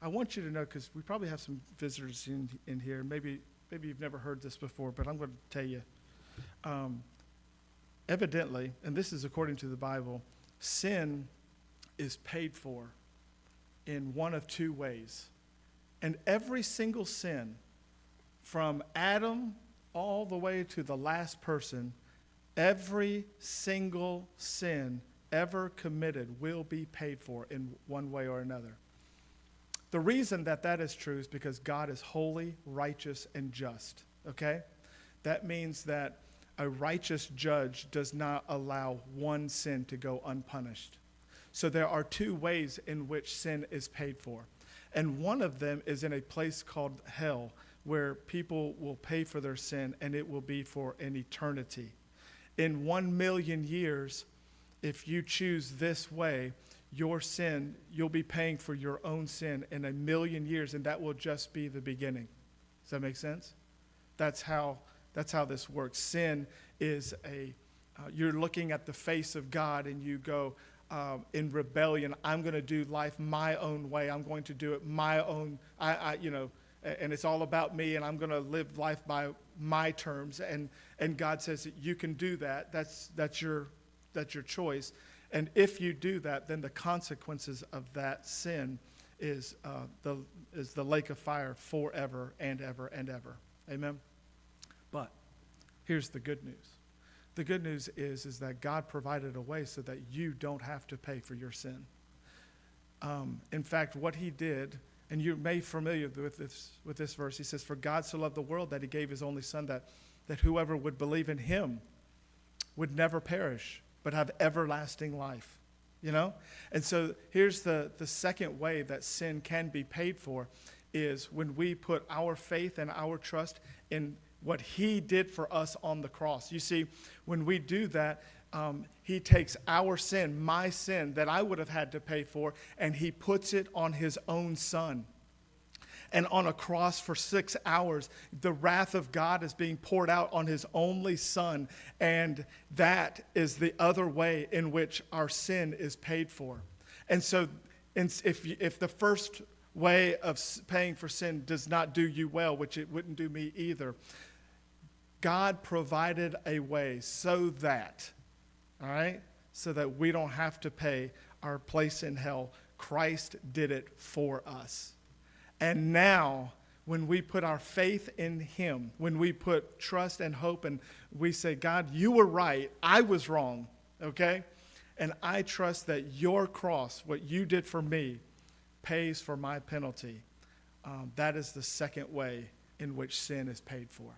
I want you to know, because we probably have some visitors in here. Maybe you've never heard this before, but I'm going to tell you. Evidently, and this is according to the Bible, sin is paid for in one of two ways. And every single sin, from Adam all the way to the last person, every single sin ever committed will be paid for in one way or another. The reason that is true is because God is holy, righteous, and just, okay? That means that a righteous judge does not allow one sin to go unpunished. So there are two ways in which sin is paid for. And one of them is in a place called hell, where people will pay for their sin, and it will be for an eternity. In 1,000,000 years, if you choose this way, your sin, you'll be paying for your own sin in 1,000,000 years, and that will just be the beginning. Does that make sense? That's how this works. Sin is you're looking at the face of God, and you go, in rebellion, I'm going to do life my own way. I'm going to do it my own, and it's all about me, and I'm going to live life by my terms. And God says that you can do that. That's your choice. And if you do that, then the consequences of that sin is the lake of fire forever and ever and ever. Amen? But here's the good news. The good news is that God provided a way so that you don't have to pay for your sin. In fact, what he did, and you may be familiar with this verse, he says, "For God so loved the world that he gave his only son, that whoever would believe in him would never perish, but have everlasting life." You know? And so here's the second way that sin can be paid for, is when we put our faith and our trust in what he did for us on the cross. You see, when we do that, he takes our sin, my sin that I would have had to pay for, and he puts it on his own son. And on a cross for 6 hours, the wrath of God is being poured out on his only son. And that is the other way in which our sin is paid for. And so if the first way of paying for sin does not do you well, which it wouldn't do me either, God provided a way so that, all right, so that we don't have to pay our place in hell. Christ did it for us. And now, when we put our faith in him, when we put trust and hope, and we say, God, you were right, I was wrong, okay? And I trust that your cross, what you did for me, pays for my penalty. That is the second way in which sin is paid for.